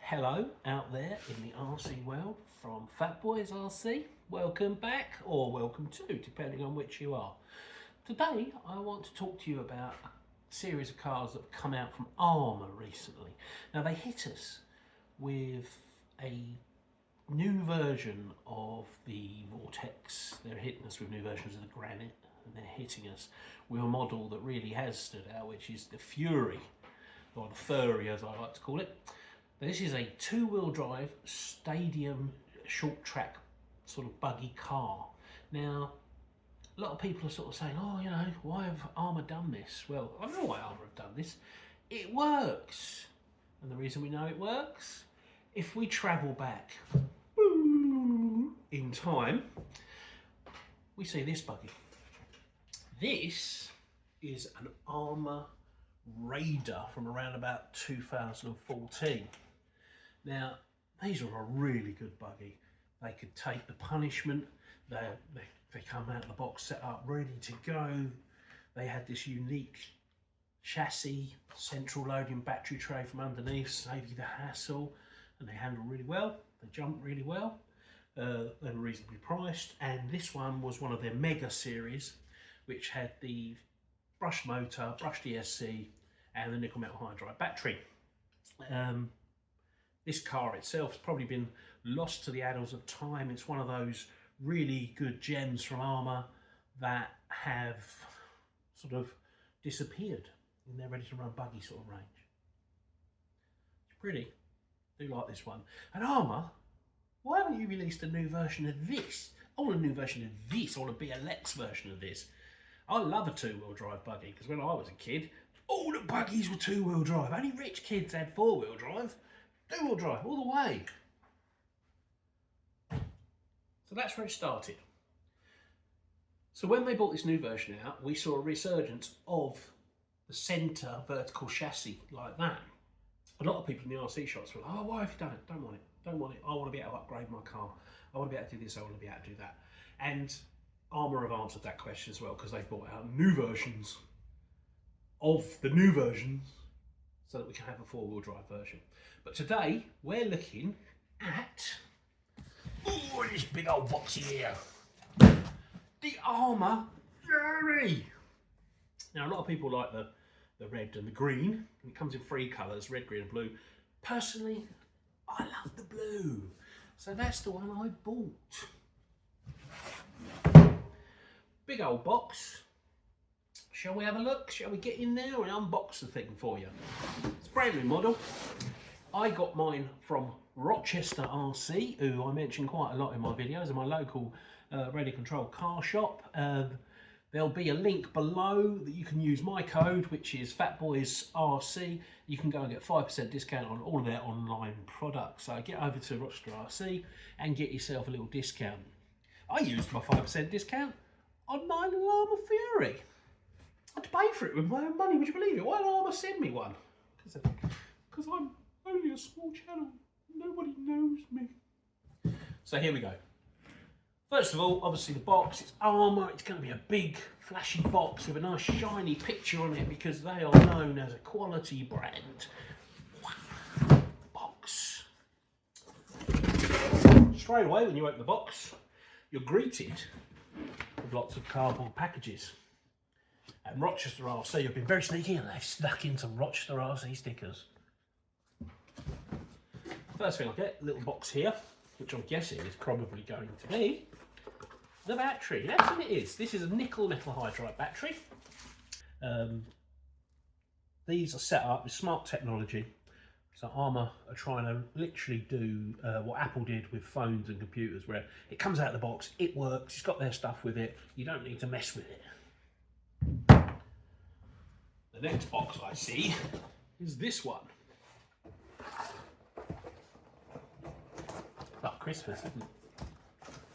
Hello out there in the RC world from Fat Boys RC. Welcome back, or welcome to, depending on which you are. Today I want to talk to you about a series of cars that have come out from ARRMA recently. Now they hit us with a new version of the Vortex. They're hitting us with new versions of the Granite, and they're hitting us with a model that really has stood out, which is the Fury, or the Furry as I like to call it. This is a two-wheel drive stadium short track sort of buggy car. Now, a lot of people are sort of saying, oh, you know, why have ARRMA done this? Well, I know why ARRMA have done this. It works. And the reason we know it works, if we travel back in time, we see this buggy. This is an ARRMA Raider from around about 2014. Now, these are a really good buggy. They could take the punishment. They come out of the box set up, ready to go. They had this unique chassis, central loading battery tray from underneath, save you the hassle, and they handle really well. They jump really well. They were reasonably priced, and this one was one of their mega series, which had the brushed motor, brushed ESC, and the nickel metal hydride battery. This car itself has probably been lost to the annals of time. It's one of those really good gems from ARRMA that have sort of disappeared in their ready to run buggy sort of range. It's pretty. I do like this one. And ARRMA, why haven't you released a new version of this? I want a new version of this. I want a BLX version of this. I love a two-wheel drive buggy because when I was a kid, all the buggies were two-wheel drive. Only rich kids had four-wheel drive. Two-wheel drive all the way. So that's where it started. So when they brought this new version out, we saw a resurgence of the centre vertical chassis like that. A lot of people in the RC shops were like, oh, why have you done it? Don't want it. Don't want it. I want to be able to upgrade my car. I want to be able to do this. I want to be able to do that. And ARRMA have answered that question as well, because they brought out new versions of the new versions so that we can have a four-wheel drive version. But today we're looking at this big old boxy here, the ARRMA Fury. Now a lot of people like the red and the green, and it comes in three colours, red, green and blue. Personally, I love the blue, so that's the one I bought. Big old box. Shall we have a look? Shall we get in there and unbox the thing for you? It's a brand new model. I got mine from Rochester RC, who I mention quite a lot in my videos, and my local radio control car shop. There'll be a link below that you can use my code, which is FatBoysRC. You can go and get 5% discount on all of their online products. So get over to Rochester RC and get yourself a little discount. I used my 5% discount on my ARRMA Fury. I had to pay for it with my own money, would you believe it? Why did ARRMA send me one? Because I'm only a small channel. Nobody knows me. So here we go. First of all, obviously the box, it's ARRMA. It's going to be a big flashy box with a nice shiny picture on it because they are known as a quality brand. Box. Straight away when you open the box, you're greeted with lots of cardboard packages. And Rochester RC have been very sneaky and they've snuck in some Rochester RC stickers. First thing I get, a little box here, which I'm guessing is probably going to be the battery. That's what it is. This is a nickel metal hydride battery. These are set up with smart technology. So ARRMA are trying to literally do what Apple did with phones and computers, where it comes out of the box, it works, it's got their stuff with it, you don't need to mess with it. The next box I see is this one. Like Christmas, isn't it?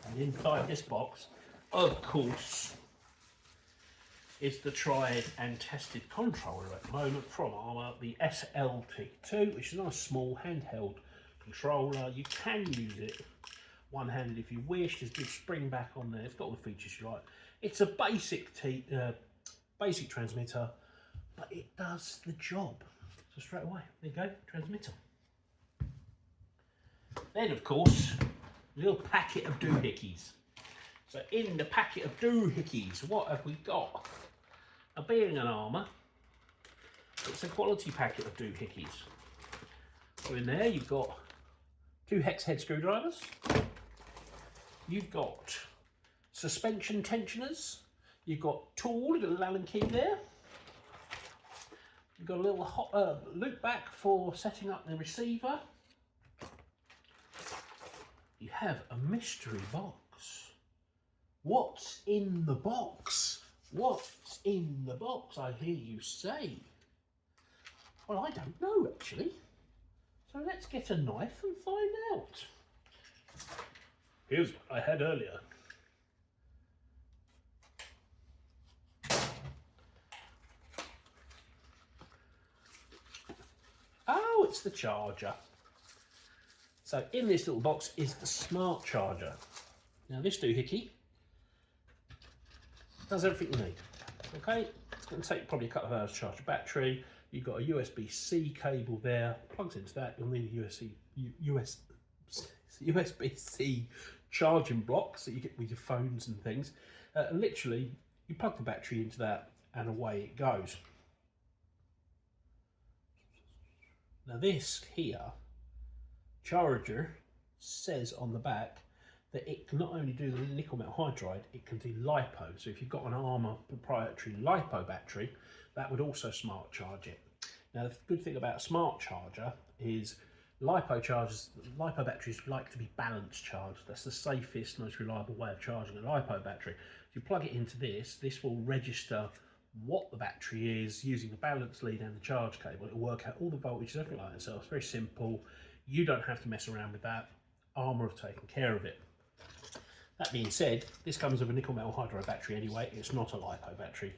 And inside this box, of course, is the tried and tested controller at the moment from ARRMA, the SLT2, which is a nice small handheld controller. You can use it one-handed if you wish. There's a good spring back on there. It's got all the features you like. It's a basic transmitter, but it does the job. So straight away, there you go, transmitter. Then, of course, a little packet of doohickeys. So in the packet of doohickeys, what have we got? Now, being an Arrma, it's a quality packet of doohickeys. So in there, you've got 2 hex head screwdrivers. You've got suspension tensioners. You've got tool, a little Allen key there. You've got a little loop back for setting up the receiver. You have a mystery box. What's in the box? What's in the box, I hear you say? Well, I don't know, actually. So let's get a knife and find out. Here's what I had earlier. Oh, it's the charger. So in this little box is the smart charger. Now this doohickey does everything you need. Okay, it's going to take probably a couple of hours to charge your battery. You've got a USB-C cable there, plugs into that. You'll need a USB-C charging blocks that you get with your phones and things. And literally, you plug the battery into that and away it goes. Now this here, charger, says on the back that it can not only do the nickel metal hydride, it can do LiPo. So if you've got an ARRMA proprietary LiPo battery, that would also smart charge it. Now the good thing about a smart charger is LiPo batteries like to be balance charged. That's the safest, most reliable way of charging a LiPo battery. If you plug it into this, this will register what the battery is using the balance lead and the charge cable. It will work out all the voltage and everything like that. So it's very simple. You don't have to mess around with that. ARRMA have taken care of it. That being said, this comes with a nickel metal hydride battery anyway. It's not a LiPo battery.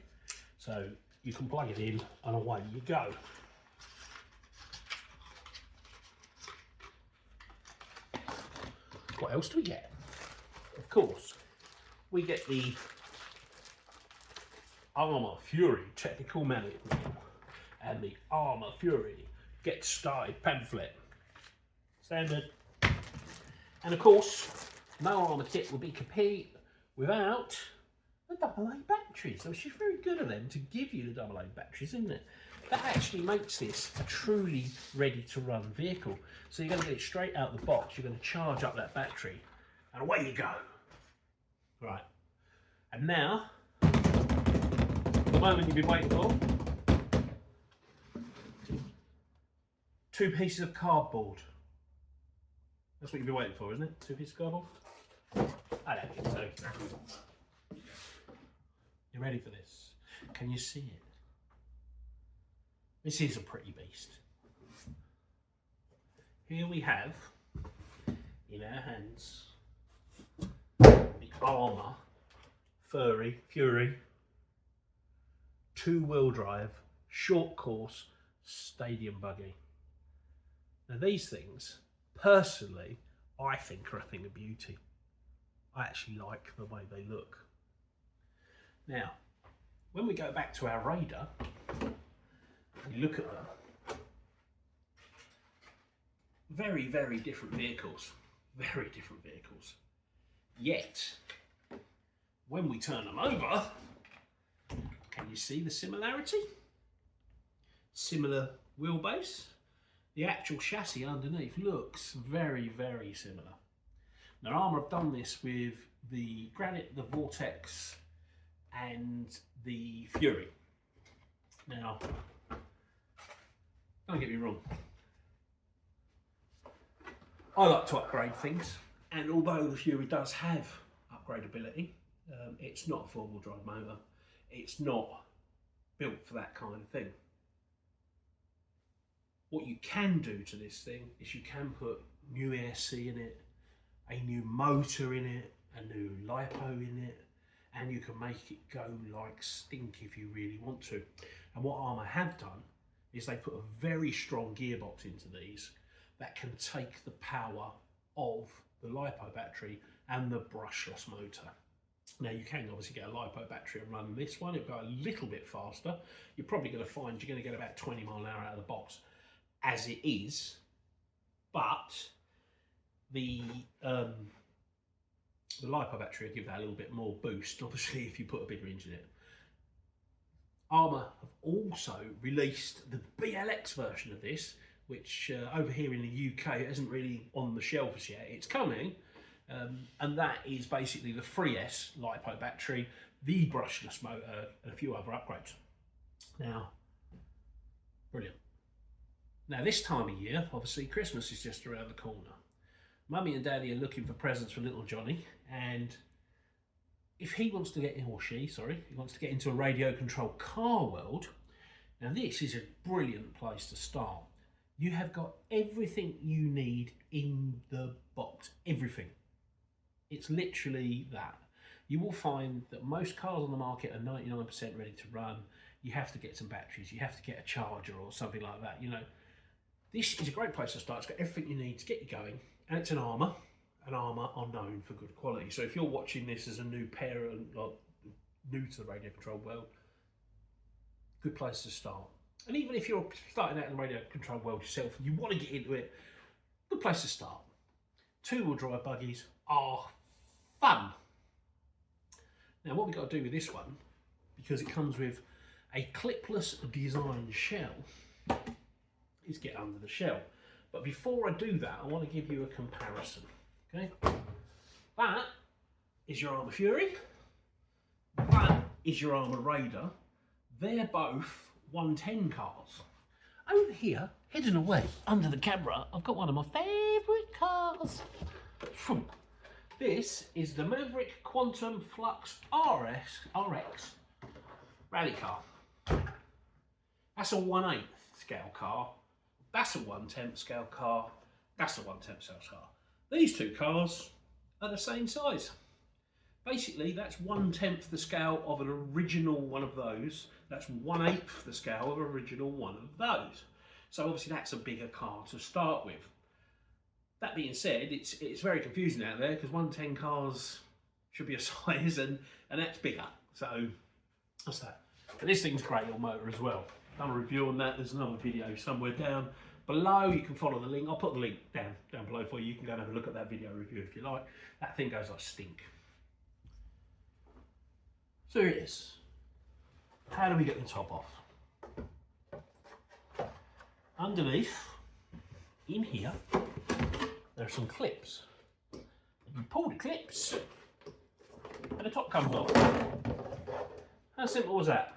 So you can plug it in and away you go. What else do we get? Of course, we get the ARRMA Fury technical manual and the ARRMA Fury Get Started pamphlet. Standard. And of course, no ARRMA kit will be complete without the AA batteries. So she's very good of them to give you the AA batteries, isn't it? That actually makes this a truly ready to run vehicle. So you're going to get it straight out of the box, you're going to charge up that battery, and away you go. Right. And now, the moment you've been waiting for. 2 pieces of cardboard. That's what you've been waiting for, isn't it? 2 pieces of cardboard? I don't think so. You ready for this? Can you see it? This is a pretty beast. Here we have, in our hands, the ARRMA Fury 2-wheel drive, short course, stadium buggy. Now these things, personally, I think are a thing of beauty. I actually like the way they look. Now, when we go back to our Raider, we look at them. Very, very different vehicles. Very different vehicles. Yet, when we turn them over, can you see the similarity? Similar wheelbase. The actual chassis underneath looks very, very similar. Now, ARRMA have done this with the Granite, the Vortex, and the Fury. Now, don't get me wrong. I like to upgrade things, and although the Fury does have upgradability, it's not a 4-wheel drive motor. It's not built for that kind of thing. What you can do to this thing is you can put new AirC in it, a new motor in it, a new LiPo in it, and you can make it go like stink if you really want to. And what ARRMA have done is they put a very strong gearbox into these that can take the power of the LiPo battery and the brushless motor. Now you can obviously get a LiPo battery and run this one. It'll go a little bit faster. You're probably going to find you're going to get about 20 miles an hour out of the box as it is, but the LiPo battery will give that a little bit more boost, obviously, if you put a bigger engine in it. ARRMA have also released the BLX version of this, which over here in the UK isn't really on the shelves yet. It's coming, and that is basically the 3S LiPo battery, the brushless motor, and a few other upgrades. Now, brilliant. Now this time of year, obviously Christmas is just around the corner. Mummy and Daddy are looking for presents for little Johnny, and if he wants to get, or she, sorry, he wants to get into a radio controlled car world, now this is a brilliant place to start. You have got everything you need in the box, everything. It's literally that. You will find that most cars on the market are 99% ready to run. You have to get some batteries, you have to get a charger or something like that. You know, this is a great place to start. It's got everything you need to get you going, and it's an ARRMA. And ARRMA are known for good quality. So if you're watching this as a new parent, or new to the radio control world, good place to start. And even if you're starting out in the radio control world yourself, and you want to get into it, good place to start. Two-wheel drive buggies are fun. Now what we've got to do with this one, because it comes with a clipless design shell, is get under the shell. But before I do that, I want to give you a comparison. Okay, that is your ARRMA Fury, that is your ARRMA Raider. They're both 110 cars. Over here, hidden away under the camera, I've got one of my favourite cars. This is the Maverick Quantum RX rally car. That's a 1/8 scale car, that's a 1/10 scale car, that's a 1/10 scale car. These two cars are the same size. Basically, that's 1/10 the scale of an original one of those. That's 1/8 the scale of an original one of those. So obviously that's a bigger car to start with. That being said, it's very confusing out there because 110 cars should be a size and that's bigger. So that's that. But this thing's great on motor as well. Done a review on that. There's another video somewhere down below. You can follow the link. I'll put the link down below for you. You can go and have a look at that video review if you like. That thing goes like stink. So here it is. How do we get the top off? Underneath, in here, there are some clips. You pull the clips and the top comes off. How simple was that?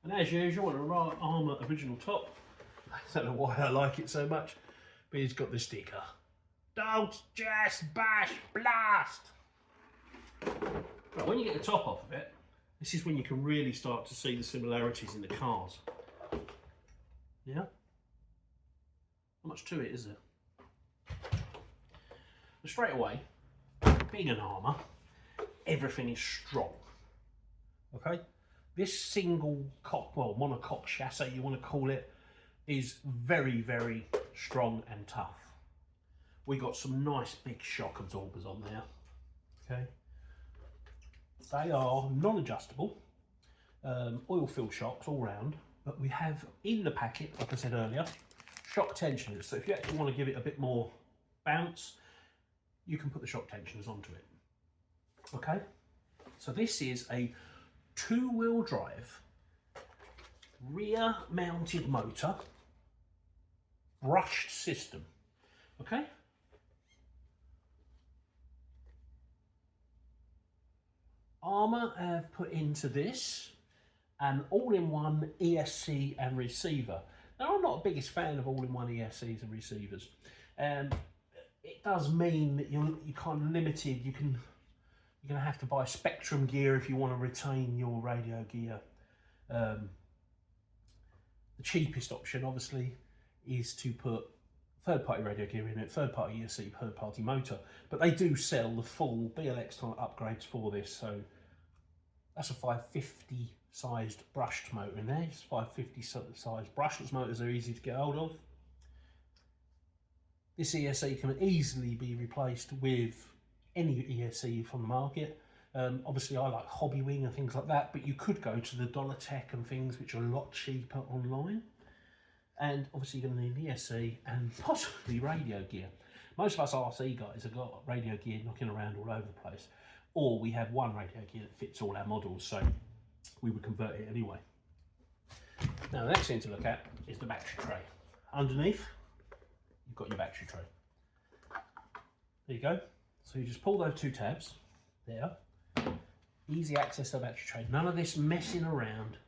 And as usual, on a ARRMA original top, I don't know why I like it so much, but it's got the sticker. Don't just bash, blast! Right, when you get the top off of it, this is when you can really start to see the similarities in the cars. Yeah? Not much to it, is there? But straight away, being an ARRMA, everything is strong. Okay? This single cock, well, monocoque chassis, you want to call it, is very, very strong and tough. We got some nice big shock absorbers on there. Okay? They are non-adjustable, oil-filled shocks all round, but we have in the packet, like I said earlier, shock tensioners. So if you actually want to give it a bit more bounce, you can put the shock tensioners onto it. Okay? So this is a two-wheel drive, rear-mounted motor, brushed system. Okay? ARRMA have put into this an all-in-one ESC and receiver. Now, I'm not the biggest fan of all-in-one ESCs and receivers. It does mean that you're kind of limited. You're going to have to buy Spectrum gear if you want to retain your radio gear. The cheapest option, obviously, is to put third-party radio gear in it, third-party ESC, third-party motor. But they do sell the full BLX type upgrades for this, so that's a 550 sized brushed motor in there. It's 550 sized brushless motors are easy to get hold of. This ESC can easily be replaced with any ESC from the market. Obviously I like Hobbywing and things like that, but you could go to the Dollar Tech and things which are a lot cheaper online. And obviously you're going to need the SE and possibly radio gear. Most of us RC guys have got radio gear knocking around all over the place, or we have one radio gear that fits all our models, so we would convert it anyway. Now the next thing to look at is the battery tray. Underneath, you've got your battery tray. There you go. So you just pull those two tabs there. Easy access to the battery tray. None of this messing around,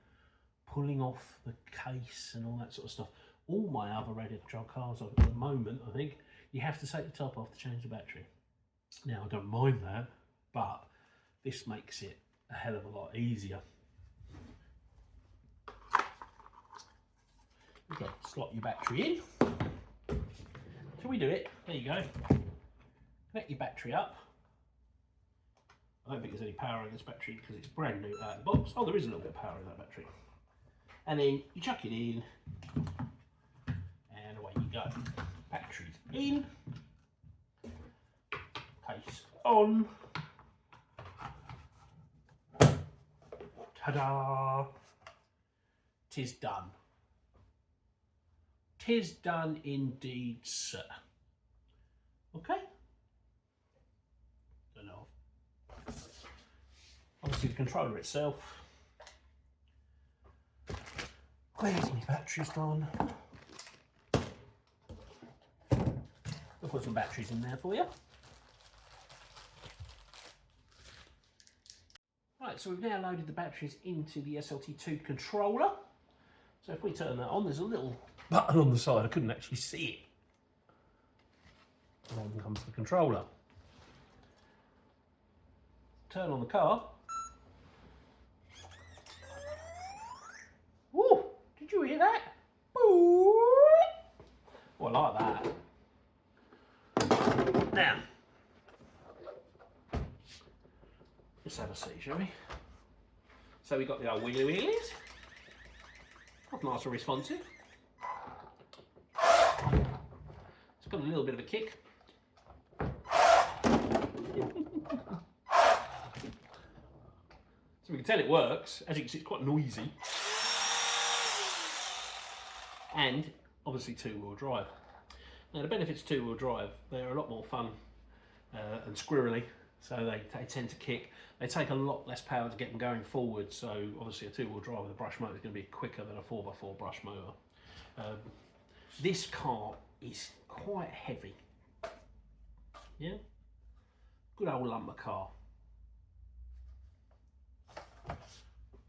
pulling off the case and all that sort of stuff. All my other radio control cars at the moment, I think, you have to take the top off to change the battery. Now I don't mind that, but this makes it a hell of a lot easier. Okay, slot your battery in. Shall we do it? There you go. Connect your battery up. I don't think there's any power in this battery because it's brand new out of the box. Oh, there is a little bit of power in that battery. And then you chuck it in, and away you go. Battery's in, case on. Ta-da! Tis done. Tis done indeed, sir. Okay. Don't know. Obviously the controller itself. Where's my batteries gone? I'll put some batteries in there for you. Right, so we've now loaded the batteries into the SLT2 controller. So if we turn that on, there's a little button on the side. I couldn't actually see it. And then comes the controller. Turn on the car. Woo! Did you hear that? Ooh. Oh, I like that. Now, let's have a see, shall we? So we've got the old wheelie wheelies. Quite nice and responsive. It's got a little bit of a kick. So we can tell it works. As you can see, it's quite noisy. And obviously two-wheel drive. Now the benefits of two-wheel drive, they're a lot more fun and squirrely, so they tend to kick. They take a lot less power to get them going forward, so obviously a two-wheel drive with a brush motor is going to be quicker than a 4x4 brush motor. This car is quite heavy. Yeah? Good old lumber car.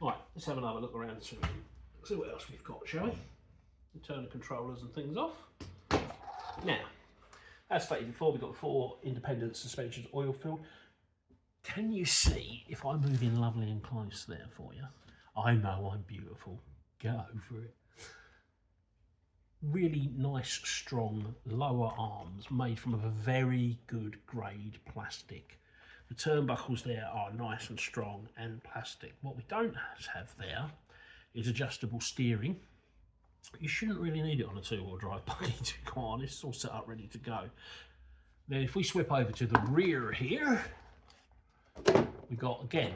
Right, let's have another look around and see what else we've got, shall we? We'll turn the controllers and things off. Now, as stated before, we've got 4 independent suspensions oil filled. Can you see if I move in lovely and close there for you? I know I'm beautiful. Go for it. Really nice, strong lower arms made from a very good grade plastic. The turnbuckles there are nice and strong and plastic. What we don't have there is adjustable steering. You shouldn't really need it on a two-wheel drive buggy, to be quite honest. It's all set up ready to go. Then if we swip over to the rear here, we've got, again,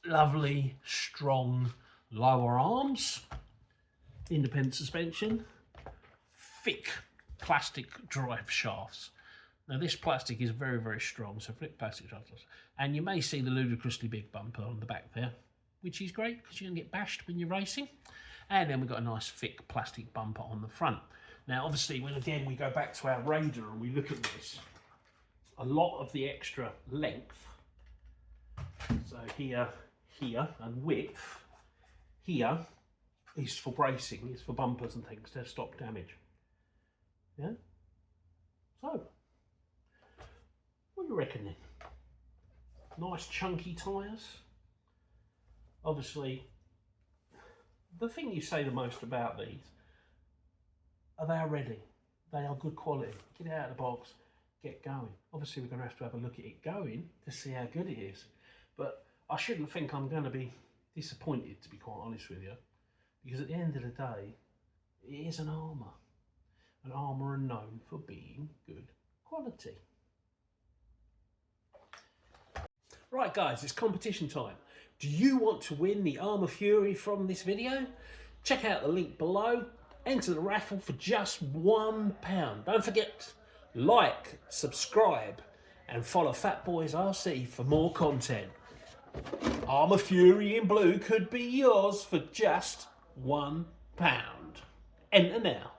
lovely, strong lower arms, independent suspension, thick plastic drive shafts. Now this plastic is very, very strong, so thick plastic shafts. And you may see the ludicrously big bumper on the back there, which is great because you don't get bashed when you're racing. And then we've got a nice thick plastic bumper on the front. Now obviously when again we go back to our Raider and we look at this, a lot of the extra length, so here, and width, here is for bracing, is for bumpers and things to stop damage. Yeah? So, what do you reckon then? Nice chunky tyres. Obviously, the thing you say the most about these are they are ready. They are good quality. Get it out of the box, get going. Obviously we're going to have a look at it going to see how good it is. But I shouldn't think I'm going to be disappointed, to be quite honest with you. Because at the end of the day, it is an ARRMA. And ARRMA are known for being good quality. Right guys, it's competition time. Do you want to win the ARRMA Fury from this video? Check out the link below. Enter the raffle for just £1. Don't forget, like, subscribe, and follow Fat Boys RC for more content. ARRMA Fury in blue could be yours for just £1. Enter now.